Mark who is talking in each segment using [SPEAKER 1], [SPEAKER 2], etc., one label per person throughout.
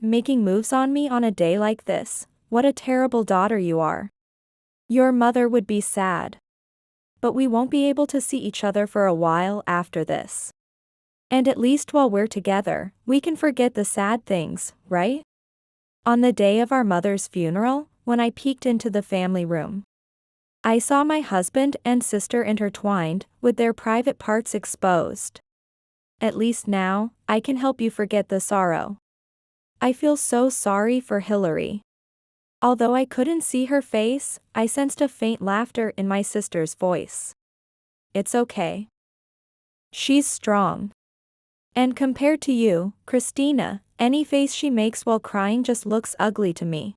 [SPEAKER 1] Making moves on me on a day like this, what a terrible daughter you are. Your mother would be sad. But we won't be able to see each other for a while after this. And at least while we're together, we can forget the sad things, right? On the day of our mother's funeral, when I peeked into the family room, I saw my husband and sister intertwined, with their private parts exposed. At least now, I can help you forget the sorrow. I feel so sorry for Hillary. Although I couldn't see her face, I sensed a faint laughter in my sister's voice. It's okay. She's strong. And compared to you, Christina, any face she makes while crying just looks ugly to me.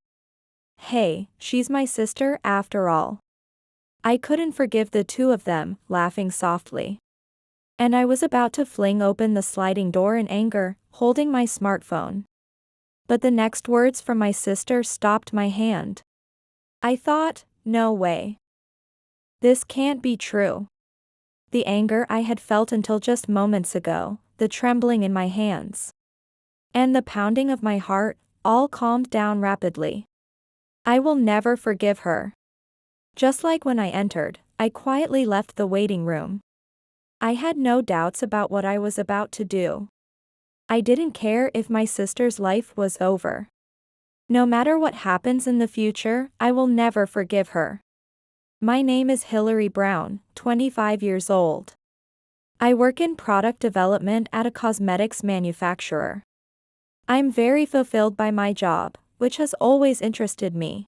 [SPEAKER 1] Hey, she's my sister after all. I couldn't forgive the two of them, laughing softly. And I was about to fling open the sliding door in anger, holding my smartphone. But the next words from my sister stopped my hand. I thought, no way. This can't be true. The anger I had felt until just moments ago, the trembling in my hands, and the pounding of my heart, all calmed down rapidly. I will never forgive her. Just like when I entered, I quietly left the waiting room. I had no doubts about what I was about to do. I didn't care if my sister's life was over. No matter what happens in the future, I will never forgive her. My name is Hillary Brown, 25 years old. I work in product development at a cosmetics manufacturer. I'm very fulfilled by my job, which has always interested me.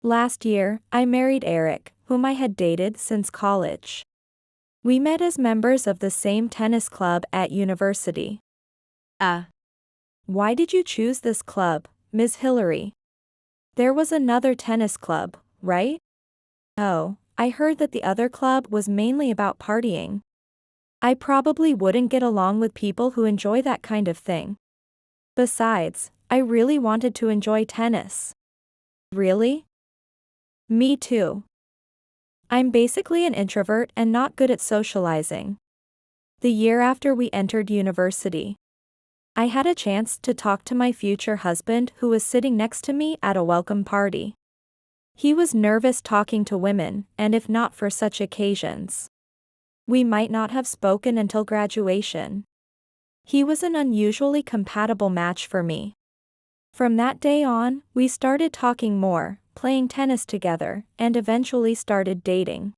[SPEAKER 1] Last year, I married Eric, whom I had dated since college. We met as members of the same tennis club at university. Why did you choose this club, Ms. Hillary? There was another tennis club, right? Oh, I heard that the other club was mainly about partying. I probably wouldn't get along with people who enjoy that kind of thing. Besides, I really wanted to enjoy tennis. Really? Me too. I'm basically an introvert and not good at socializing. The year after we entered university, I had a chance to talk to my future husband who was sitting next to me at a welcome party. He was nervous talking to women, and if not for such occasions, we might not have spoken until graduation. He was an unusually compatible match for me. From that day on, we started talking more, playing tennis together, and eventually started dating.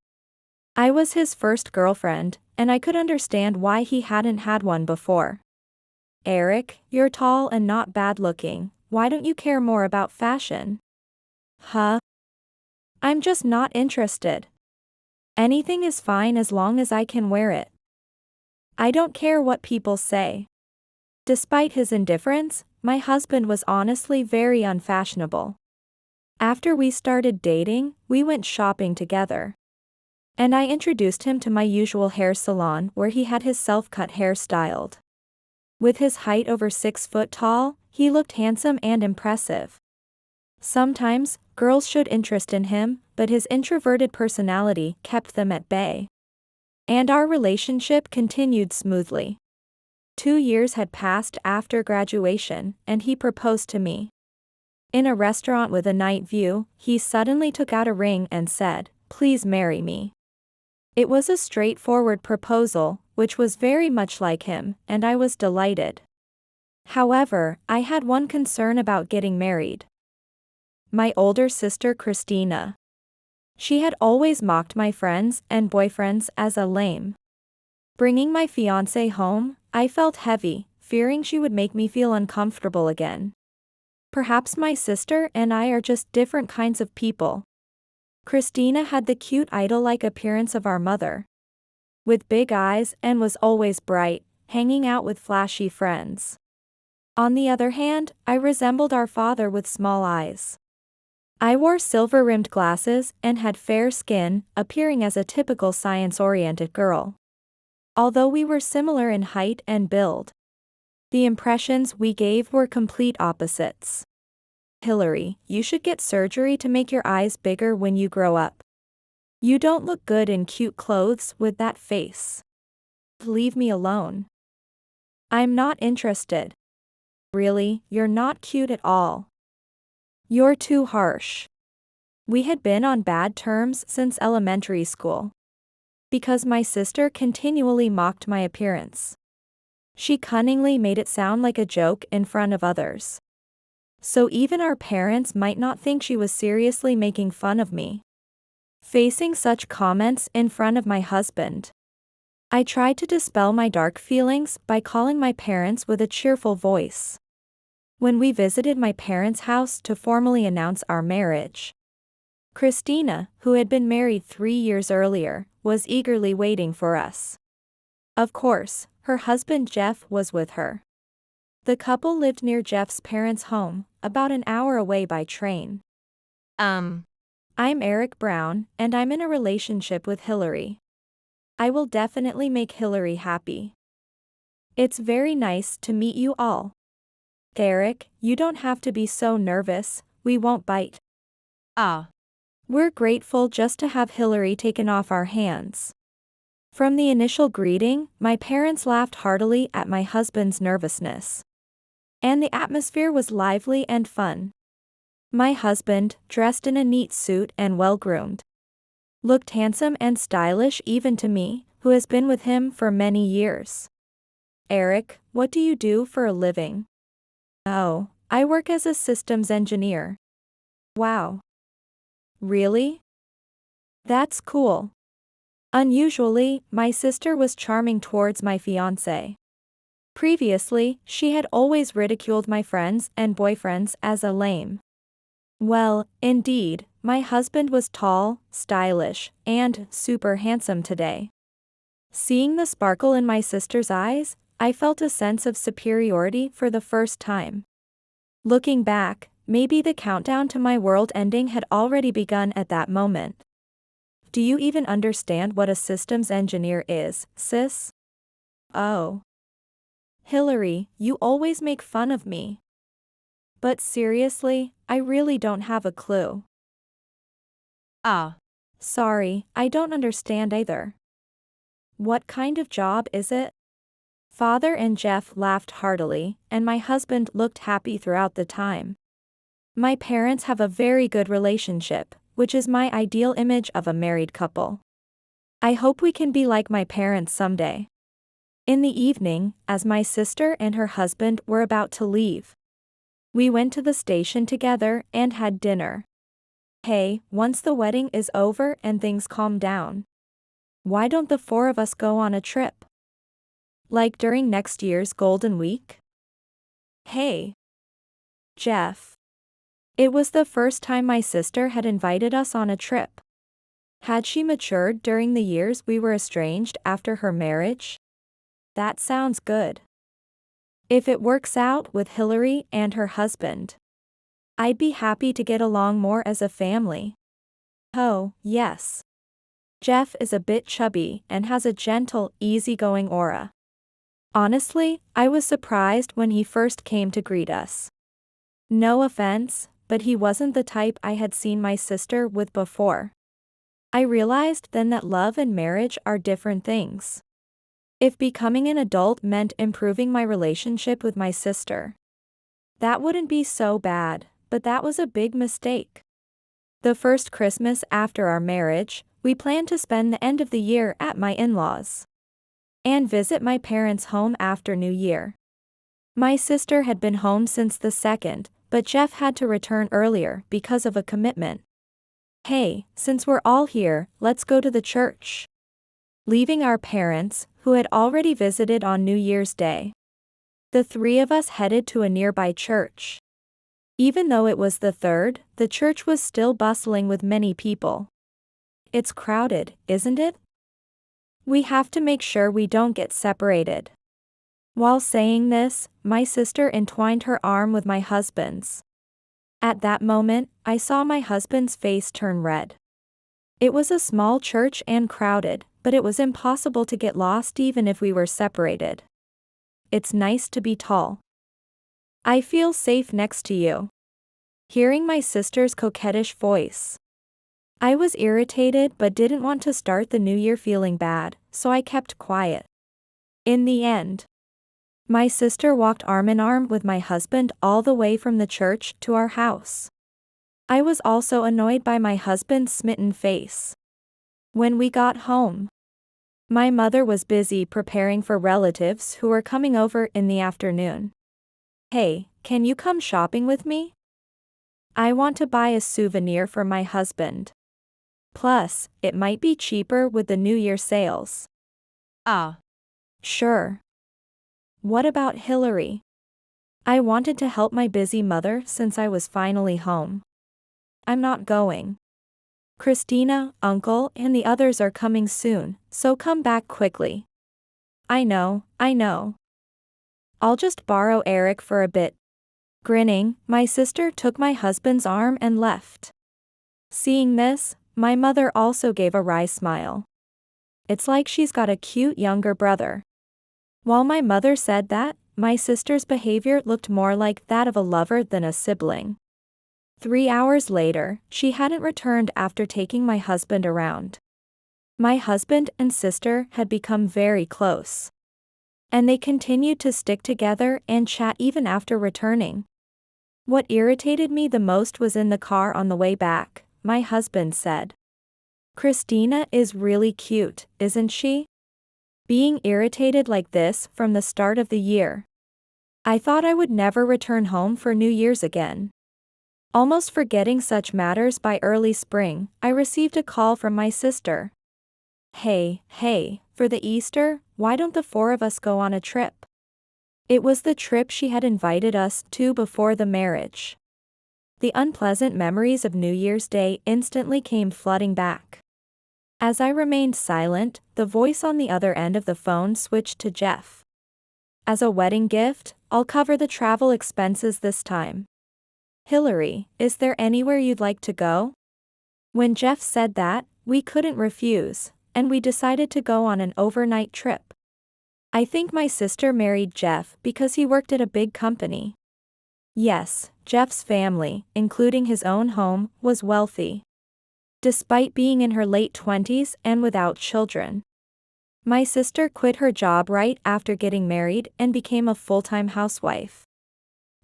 [SPEAKER 1] I was his first girlfriend, and I could understand why he hadn't had one before. Eric, you're tall and not bad looking, why don't you care more about fashion? Huh? I'm just not interested. Anything is fine as long as I can wear it. I don't care what people say. Despite his indifference, my husband was honestly very unfashionable. After we started dating, we went shopping together. And I introduced him to my usual hair salon where he had his self-cut hair styled. With his height over 6 foot tall, he looked handsome and impressive. Sometimes, girls showed interest in him, but his introverted personality kept them at bay. And our relationship continued smoothly. 2 years had passed after graduation, and he proposed to me. In a restaurant with a night view, he suddenly took out a ring and said, "Please marry me." It was a straightforward proposal, which was very much like him, and I was delighted. However, I had one concern about getting married. My older sister Christina. She had always mocked my friends and boyfriends as a lame. Bringing my fiancé home, I felt heavy, fearing she would make me feel uncomfortable again. Perhaps my sister and I are just different kinds of people. Christina had the cute idol-like appearance of our mother, with big eyes, and was always bright, hanging out with flashy friends. On the other hand, I resembled our father with small eyes. I wore silver-rimmed glasses and had fair skin, appearing as a typical science-oriented girl. Although we were similar in height and build, the impressions we gave were complete opposites. Hillary, you should get surgery to make your eyes bigger when you grow up. You don't look good in cute clothes with that face. Leave me alone. I'm not interested. Really, you're not cute at all. You're too harsh. We had been on bad terms since elementary school. Because my sister continually mocked my appearance. She cunningly made it sound like a joke in front of others. So even our parents might not think she was seriously making fun of me. Facing such comments in front of my husband, I tried to dispel my dark feelings by calling my parents with a cheerful voice. When we visited my parents' house to formally announce our marriage, Christina, who had been married 3 years earlier, was eagerly waiting for us. Of course, her husband Jeff was with her. The couple lived near Jeff's parents' home, about an hour away by train. I'm Eric Brown, and I'm in a relationship with Hillary. I will definitely make Hillary happy. It's very nice to meet you all. Eric, you don't have to be so nervous, we won't bite. We're grateful just to have Hillary taken off our hands. From the initial greeting, my parents laughed heartily at my husband's nervousness. And the atmosphere was lively and fun. My husband, dressed in a neat suit and well-groomed, looked handsome and stylish even to me, who has been with him for many years. Eric, what do you do for a living? Oh, I work as a systems engineer. Wow. Really? That's cool. Unusually, my sister was charming towards my fiancé. Previously, she had always ridiculed my friends and boyfriends as a lame. Well, indeed, my husband was tall, stylish, and super handsome today. Seeing the sparkle in my sister's eyes, I felt a sense of superiority for the first time. Looking back, maybe the countdown to my world ending had already begun at that moment. Do you even understand what a systems engineer is, sis? Oh. Hillary, you always make fun of me. But seriously, I really don't have a clue. Sorry, I don't understand either. What kind of job is it? Father and Jeff laughed heartily, and my husband looked happy throughout the time. My parents have a very good relationship, which is my ideal image of a married couple. I hope we can be like my parents someday. In the evening, as my sister and her husband were about to leave, we went to the station together and had dinner. Hey, once the wedding is over and things calm down, why don't the 4 of us go on a trip? Like during next year's Golden Week? Hey. Jeff. It was the first time my sister had invited us on a trip. Had she matured during the years we were estranged after her marriage? That sounds good. If it works out with Hillary and her husband, I'd be happy to get along more as a family. Oh, yes. Jeff is a bit chubby and has a gentle, easygoing aura. Honestly, I was surprised when he first came to greet us. No offense, but he wasn't the type I had seen my sister with before. I realized then that love and marriage are different things. If becoming an adult meant improving my relationship with my sister, that wouldn't be so bad, but that was a big mistake. The first Christmas after our marriage, we planned to spend the end of the year at my in-laws and visit my parents' home after New Year. My sister had been home since the 2nd, but Jeff had to return earlier because of a commitment. Hey, since we're all here, let's go to the church. Leaving our parents, who had already visited on New Year's Day, the 3 of us headed to a nearby church. Even though it was the 3rd, the church was still bustling with many people. It's crowded, isn't it? We have to make sure we don't get separated. While saying this, my sister entwined her arm with my husband's. At that moment, I saw my husband's face turn red. It was a small church and crowded, but it was impossible to get lost even if we were separated. It's nice to be tall. I feel safe next to you. Hearing my sister's coquettish voice, I was irritated but didn't want to start the new year feeling bad, so I kept quiet. In the end, My sister walked arm in arm with my husband all the way from the church to our house. I was also annoyed by my husband's smitten face. When we got home, my mother was busy preparing for relatives who were coming over in the afternoon. Hey, can you come shopping with me? I want to buy a souvenir for my husband. Plus, it might be cheaper with the New Year sales. Sure. What about Hillary? I wanted to help my busy mother since I was finally home. I'm not going. Christina, Uncle, and the others are coming soon, so come back quickly. I know. I'll just borrow Eric for a bit. Grinning, my sister took my husband's arm and left. Seeing this, my mother also gave a wry smile. It's like she's got a cute younger brother. While my mother said that, my sister's behavior looked more like that of a lover than a sibling. 3 hours later, she hadn't returned after taking my husband around. My husband and sister had become very close. And they continued to stick together and chat even after returning. What irritated me the most was in the car on the way back, my husband said. Christina is really cute, isn't she? Being irritated like this from the start of the year. I thought I would never return home for New Year's again. Almost forgetting such matters by early spring, I received a call from my sister. Hey, for the Easter, why don't the 4 of us go on a trip? It was the trip she had invited us to before the marriage. The unpleasant memories of New Year's Day instantly came flooding back. As I remained silent, the voice on the other end of the phone switched to Jeff. As a wedding gift, I'll cover the travel expenses this time. Hillary, is there anywhere you'd like to go? When Jeff said that, we couldn't refuse, and we decided to go on an overnight trip. I think my sister married Jeff because he worked at a big company. Yes, Jeff's family, including his own home, was wealthy. Despite being in her late 20s and without children. My sister quit her job right after getting married and became a full-time housewife.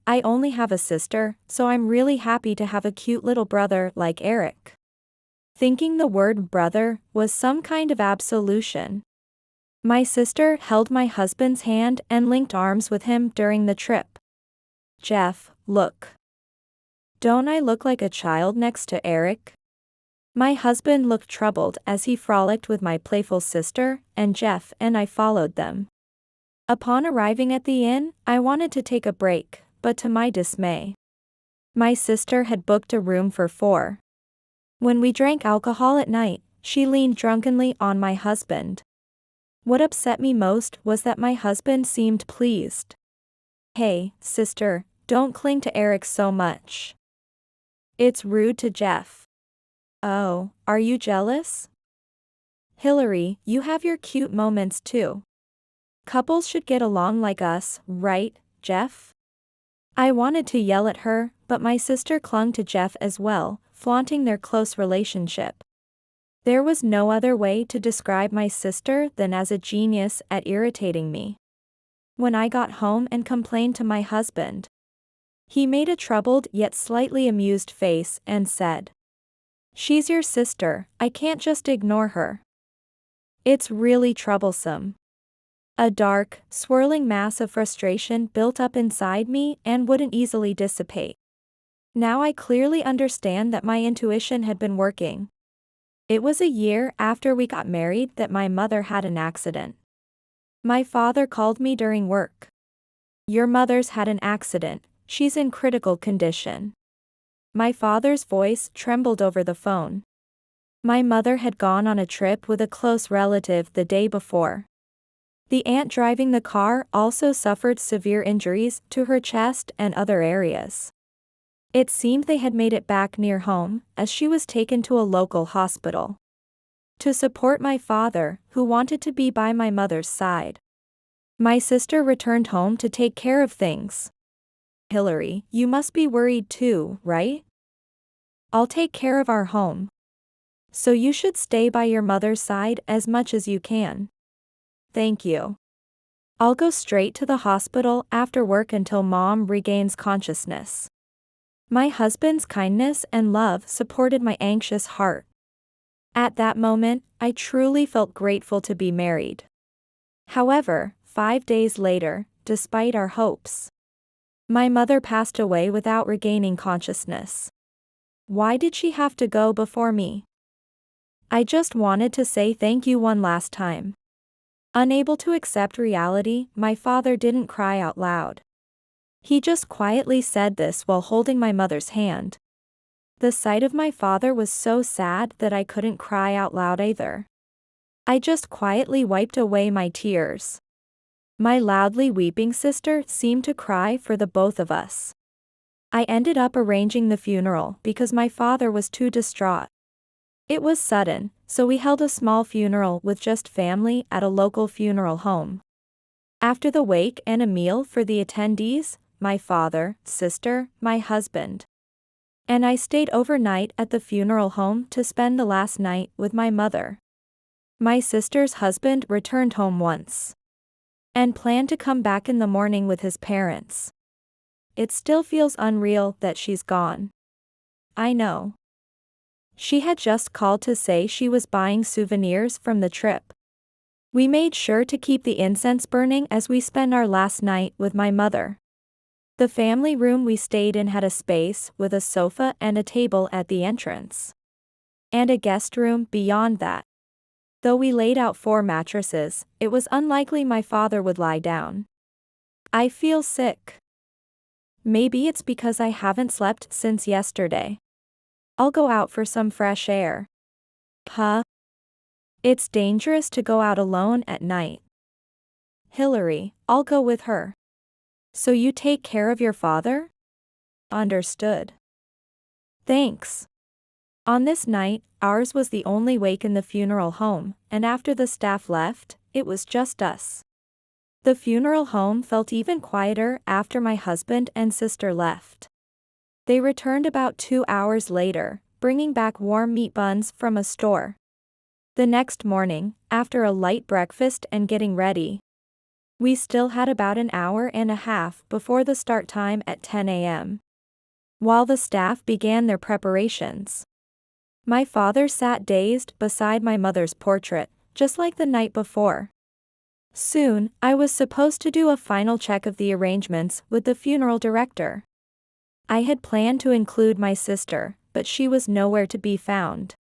[SPEAKER 1] I only have a sister, so I'm really happy to have a cute little brother like Eric. Thinking the word brother was some kind of absolution. My sister held my husband's hand and linked arms with him during the trip. Jeff, look. Don't I look like a child next to Eric? My husband looked troubled as he frolicked with my playful sister, and Jeff and I followed them. Upon arriving at the inn, I wanted to take a break, but to my dismay, my sister had booked a room for 4. When we drank alcohol at night, she leaned drunkenly on my husband. What upset me most was that my husband seemed pleased. Hey, sister, don't cling to Eric so much. It's rude to Jeff. Oh, are you jealous? Hillary, you have your cute moments too. Couples should get along like us, right, Jeff? I wanted to yell at her, but my sister clung to Jeff as well, flaunting their close relationship. There was no other way to describe my sister than as a genius at irritating me. When I got home and complained to my husband, he made a troubled yet slightly amused face and said, "She's your sister, I can't just ignore her. It's really troublesome." A dark, swirling mass of frustration built up inside me and wouldn't easily dissipate. Now I clearly understand that my intuition had been working. It was a year after we got married that my mother had an accident. My father called me during work. "Your mother's had an accident, she's in critical condition." My father's voice trembled over the phone. My mother had gone on a trip with a close relative the day before. The aunt driving the car also suffered severe injuries to her chest and other areas. It seemed they had made it back near home, as she was taken to a local hospital. To support my father, who wanted to be by my mother's side, my sister returned home to take care of things. Hillary, you must be worried too, right? I'll take care of our home. So you should stay by your mother's side as much as you can. Thank you. I'll go straight to the hospital after work until Mom regains consciousness. My husband's kindness and love supported my anxious heart. At that moment, I truly felt grateful to be married. However, 5 days later, despite our hopes, my mother passed away without regaining consciousness. Why did she have to go before me? I just wanted to say thank you one last time. Unable to accept reality, my father didn't cry out loud. He just quietly said this while holding my mother's hand. The sight of my father was so sad that I couldn't cry out loud either. I just quietly wiped away my tears. My loudly weeping sister seemed to cry for the both of us. I ended up arranging the funeral because my father was too distraught. It was sudden, so we held a small funeral with just family at a local funeral home. After the wake and a meal for the attendees, my father, sister, my husband, and I stayed overnight at the funeral home to spend the last night with my mother. My sister's husband returned home once and planned to come back in the morning with his parents. It still feels unreal that she's gone. I know. She had just called to say she was buying souvenirs from the trip. We made sure to keep the incense burning as we spent our last night with my mother. The family room we stayed in had a space with a sofa and a table at the entrance, and a guest room beyond that. Though we laid out 4 mattresses, it was unlikely my father would lie down. I feel sick. Maybe it's because I haven't slept since yesterday. I'll go out for some fresh air. Huh? It's dangerous to go out alone at night. Hillary, I'll go with her. So you take care of your father? Understood. Thanks. On this night, ours was the only wake in the funeral home, and after the staff left, it was just us. The funeral home felt even quieter after my husband and sister left. They returned about 2 hours later, bringing back warm meat buns from a store. The next morning, after a light breakfast and getting ready, we still had about an hour and a half before the start time at 10 a.m. While the staff began their preparations, my father sat dazed beside my mother's portrait, just like the night before. Soon, I was supposed to do a final check of the arrangements with the funeral director. I had planned to include my sister, but she was nowhere to be found.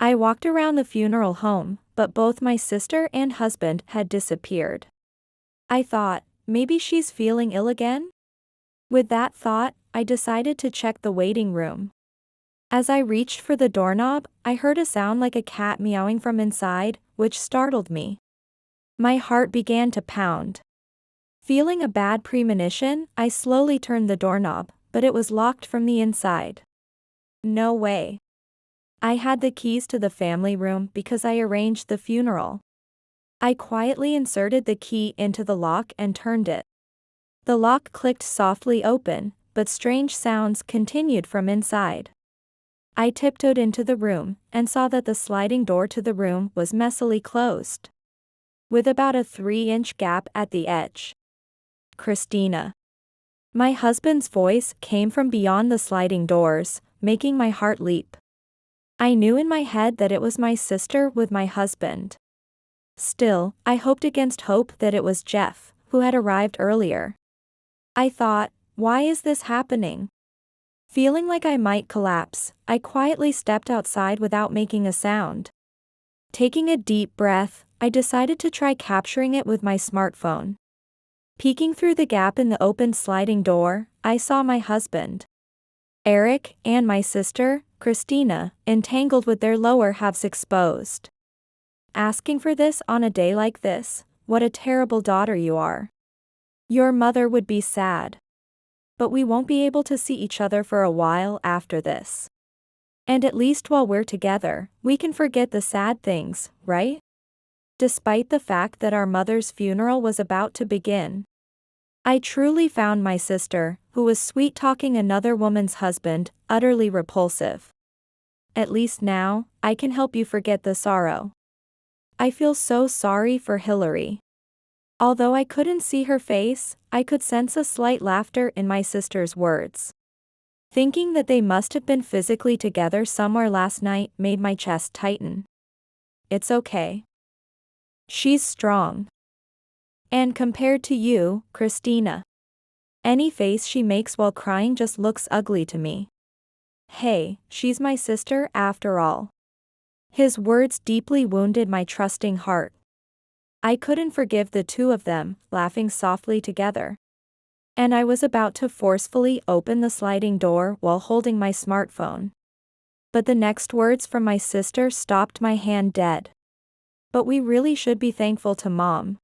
[SPEAKER 1] I walked around the funeral home, but both my sister and husband had disappeared. I thought, maybe she's feeling ill again? With that thought, I decided to check the waiting room. As I reached for the doorknob, I heard a sound like a cat meowing from inside, which startled me. My heart began to pound. Feeling a bad premonition, I slowly turned the doorknob, but it was locked from the inside. No way. I had the keys to the family room because I arranged the funeral. I quietly inserted the key into the lock and turned it. The lock clicked softly open, but strange sounds continued from inside. I tiptoed into the room and saw that the sliding door to the room was messily closed, with about a 3-inch gap at the edge. Christina. My husband's voice came from beyond the sliding doors, making my heart leap. I knew in my head that it was my sister with my husband. Still, I hoped against hope that it was Jeff, who had arrived earlier. I thought, why is this happening? Feeling like I might collapse, I quietly stepped outside without making a sound. Taking a deep breath, I decided to try capturing it with my smartphone. Peeking through the gap in the open sliding door, I saw my husband, Eric, and my sister, Christina, entangled with their lower halves exposed. Asking for this on a day like this, what a terrible daughter you are. Your mother would be sad. But we won't be able to see each other for a while after this. And at least while we're together, we can forget the sad things, right? Despite the fact that our mother's funeral was about to begin, I truly found my sister, who was sweet-talking another woman's husband, utterly repulsive. At least now, I can help you forget the sorrow. I feel so sorry for Hillary. Although I couldn't see her face, I could sense a slight laughter in my sister's words. Thinking that they must have been physically together somewhere last night made my chest tighten. It's okay. She's strong. And compared to you, Christina, any face she makes while crying just looks ugly to me. Hey, she's my sister after all. His words deeply wounded my trusting heart. I couldn't forgive the two of them, laughing softly together. And I was about to forcefully open the sliding door while holding my smartphone. But the next words from my sister stopped my hand dead. But we really should be thankful to Mom.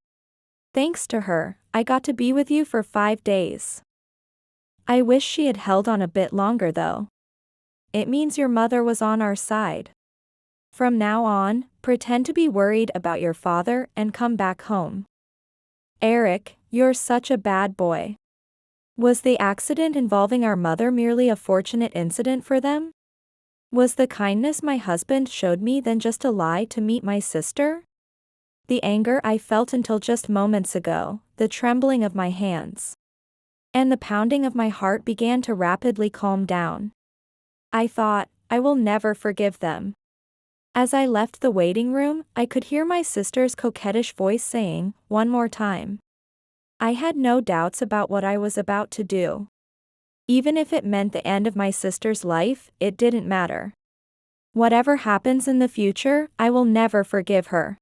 [SPEAKER 1] Thanks to her, I got to be with you for 5 days. I wish she had held on a bit longer though. It means your mother was on our side. From now on, pretend to be worried about your father and come back home. Eric, you're such a bad boy. Was the accident involving our mother merely a fortunate incident for them? Was the kindness my husband showed me then just a lie to meet my sister? The anger I felt until just moments ago, the trembling of my hands, and the pounding of my heart began to rapidly calm down. I thought, I will never forgive them. As I left the waiting room, I could hear my sister's coquettish voice saying, "One more time." I had no doubts about what I was about to do. Even if it meant the end of my sister's life, it didn't matter. Whatever happens in the future, I will never forgive her.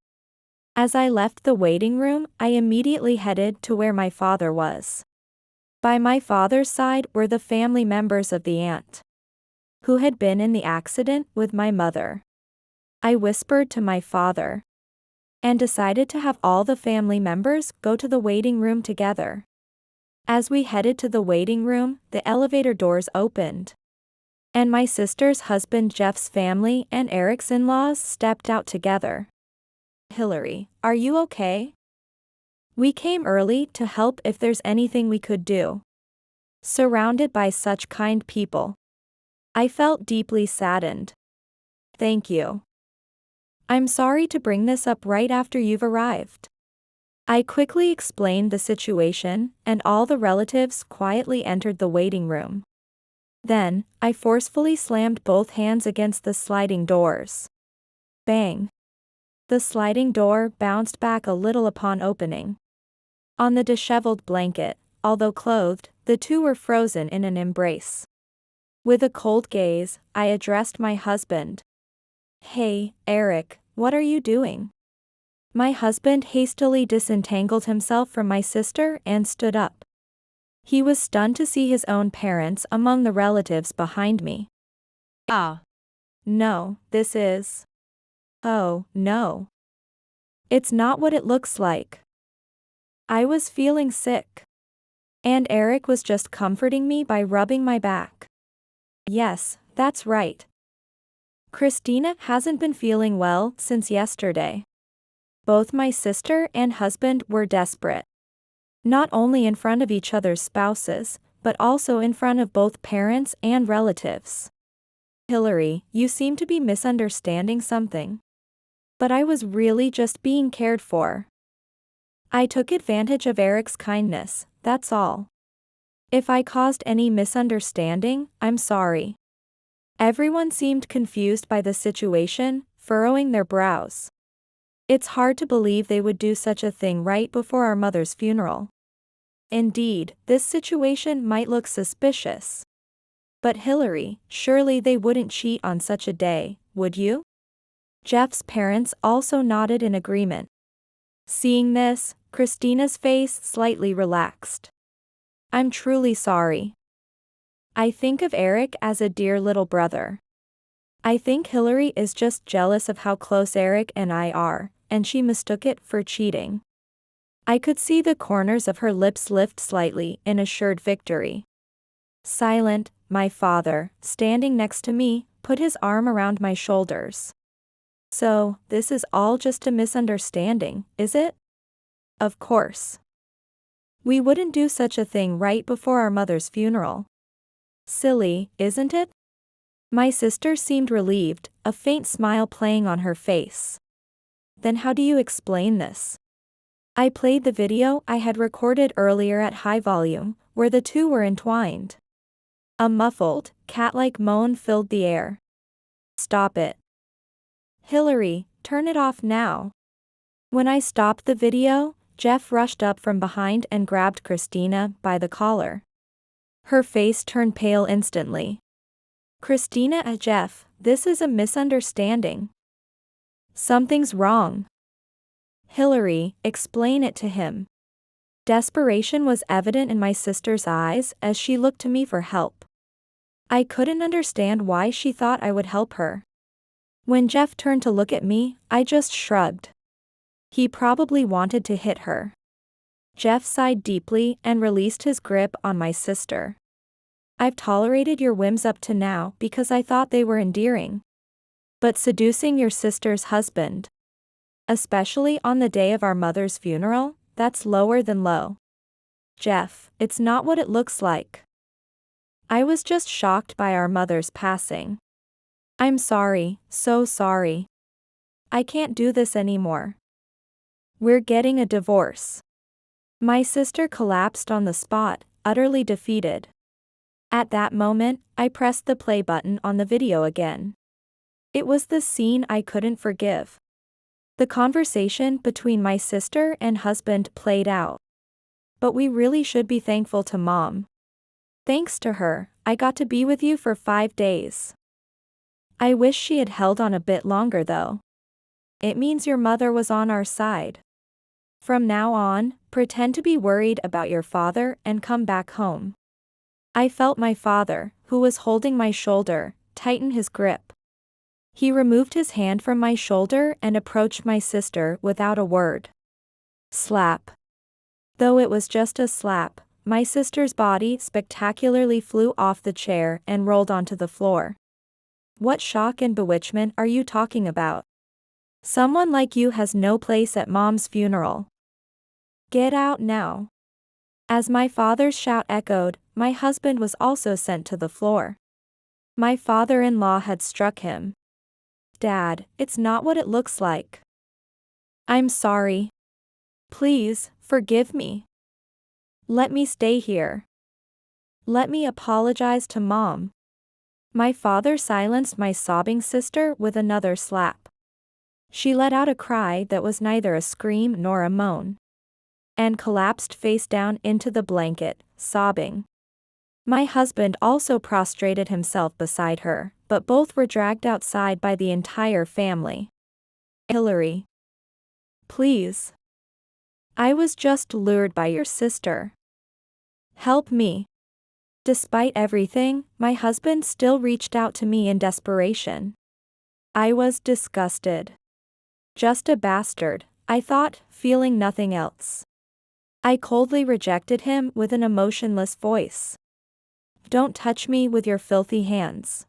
[SPEAKER 1] As I left the waiting room, I immediately headed to where my father was. By my father's side were the family members of the aunt who had been in the accident with my mother. I whispered to my father and decided to have all the family members go to the waiting room together. As we headed to the waiting room, the elevator doors opened, and my sister's husband Jeff's family and Eric's in-laws stepped out together. Hillary, are you okay? We came early to help if there's anything we could do. Surrounded by such kind people, I felt deeply saddened. Thank you. I'm sorry to bring this up right after you've arrived. I quickly explained the situation, and all the relatives quietly entered the waiting room. Then, I forcefully slammed both hands against the sliding doors. Bang! The sliding door bounced back a little upon opening. On the disheveled blanket, although clothed, the two were frozen in an embrace. With a cold gaze, I addressed my husband. Hey, Eric, what are you doing? My husband hastily disentangled himself from my sister and stood up. He was stunned to see his own parents among the relatives behind me. No, this is... Oh, no. It's not what it looks like. I was feeling sick. And Eric was just comforting me by rubbing my back. Yes, that's right. Christina hasn't been feeling well since yesterday. Both my sister and husband were desperate. Not only in front of each other's spouses, but also in front of both parents and relatives. Hillary, you seem to be misunderstanding something. But I was really just being cared for. I took advantage of Eric's kindness, that's all. If I caused any misunderstanding, I'm sorry. Everyone seemed confused by the situation, furrowing their brows. It's hard to believe they would do such a thing right before our mother's funeral. Indeed, this situation might look suspicious. But Hillary, surely they wouldn't cheat on such a day, would you? Jeff's parents also nodded in agreement. Seeing this, Christina's face slightly relaxed. I'm truly sorry. I think of Eric as a dear little brother. I think Hillary is just jealous of how close Eric and I are, and she mistook it for cheating. I could see the corners of her lips lift slightly in assured victory. Silent, my father, standing next to me, put his arm around my shoulders. So, this is all just a misunderstanding, is it? Of course. We wouldn't do such a thing right before our mother's funeral. Silly, isn't it? My sister seemed relieved, a faint smile playing on her face. Then how do you explain this? I played the video I had recorded earlier at high volume, where the two were entwined. A muffled, cat-like moan filled the air. Stop it. Hillary, turn it off now. When I stopped the video, Jeff rushed up from behind and grabbed Christina by the collar. Her face turned pale instantly. Christina and Jeff, this is a misunderstanding. Something's wrong. Hillary, explain it to him. Desperation was evident in my sister's eyes as she looked to me for help. I couldn't understand why she thought I would help her. When Jeff turned to look at me, I just shrugged. He probably wanted to hit her. Jeff sighed deeply and released his grip on my sister. I've tolerated your whims up to now because I thought they were endearing. But seducing your sister's husband, especially on the day of our mother's funeral, that's lower than low. Jeff, it's not what it looks like. I was just shocked by our mother's passing. I'm sorry, so sorry. I can't do this anymore. We're getting a divorce. My sister collapsed on the spot, utterly defeated. At that moment, I pressed the play button on the video again. It was the scene I couldn't forgive. The conversation between my sister and husband played out. But we really should be thankful to Mom. Thanks to her, I got to be with you for 5 days. I wish she had held on a bit longer though. It means your mother was on our side. From now on, pretend to be worried about your father and come back home. I felt my father, who was holding my shoulder, tighten his grip. He removed his hand from my shoulder and approached my sister without a word. Slap. Though it was just a slap, my sister's body spectacularly flew off the chair and rolled onto the floor. What shock and bewitchment are you talking about? Someone like you has no place at Mom's funeral. Get out now. As my father's shout echoed, my husband was also sent to the floor. My father-in-law had struck him. Dad, it's not what it looks like. I'm sorry. Please, forgive me. Let me stay here. Let me apologize to Mom. My father silenced my sobbing sister with another slap. She let out a cry that was neither a scream nor a moan, and collapsed face down into the blanket, sobbing. My husband also prostrated himself beside her, but both were dragged outside by the entire family. Hillary. Please. I was just lured by your sister. Help me. Despite everything, my husband still reached out to me in desperation. I was disgusted. Just a bastard, I thought, feeling nothing else. I coldly rejected him with an emotionless voice. Don't touch me with your filthy hands.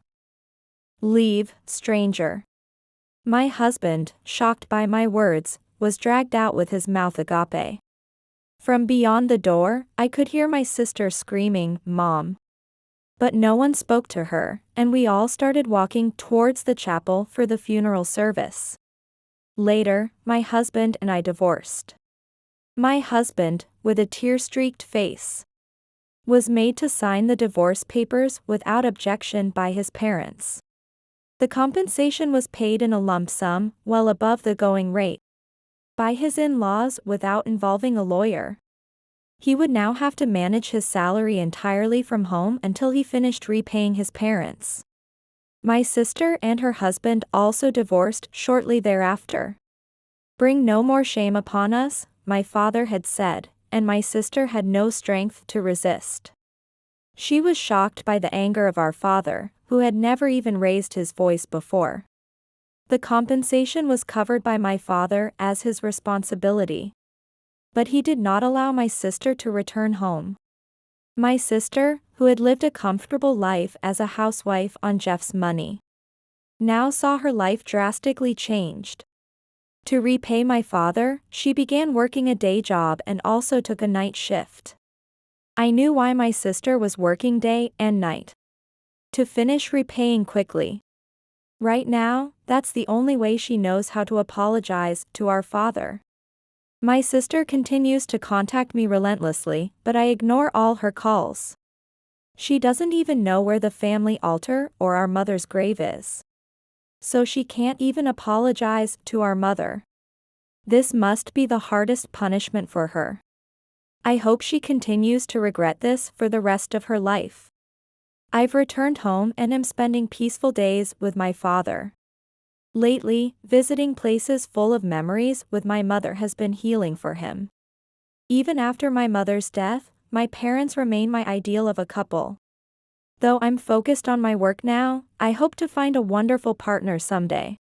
[SPEAKER 1] Leave, stranger. My husband, shocked by my words, was dragged out with his mouth agape. From beyond the door, I could hear my sister screaming, Mom. But no one spoke to her, and we all started walking towards the chapel for the funeral service. Later, my husband and I divorced. My husband, with a tear-streaked face, was made to sign the divorce papers without objection by his parents. The compensation was paid in a lump sum, well above the going rate, by his in-laws without involving a lawyer. He would now have to manage his salary entirely from home until he finished repaying his parents. My sister and her husband also divorced shortly thereafter. Bring no more shame upon us, my father had said, and my sister had no strength to resist. She was shocked by the anger of our father, who had never even raised his voice before. The compensation was covered by my father as his responsibility. But he did not allow my sister to return home. My sister, who had lived a comfortable life as a housewife on Jeff's money, now saw her life drastically changed. To repay my father, she began working a day job and also took a night shift. I knew why my sister was working day and night. To finish repaying quickly. Right now, that's the only way she knows how to apologize to our father. My sister continues to contact me relentlessly, but I ignore all her calls. She doesn't even know where the family altar or our mother's grave is. So she can't even apologize to our mother. This must be the hardest punishment for her. I hope she continues to regret this for the rest of her life. I've returned home and am spending peaceful days with my father. Lately, visiting places full of memories with my mother has been healing for him. Even after my mother's death, my parents remain my ideal of a couple. Though I'm focused on my work now, I hope to find a wonderful partner someday.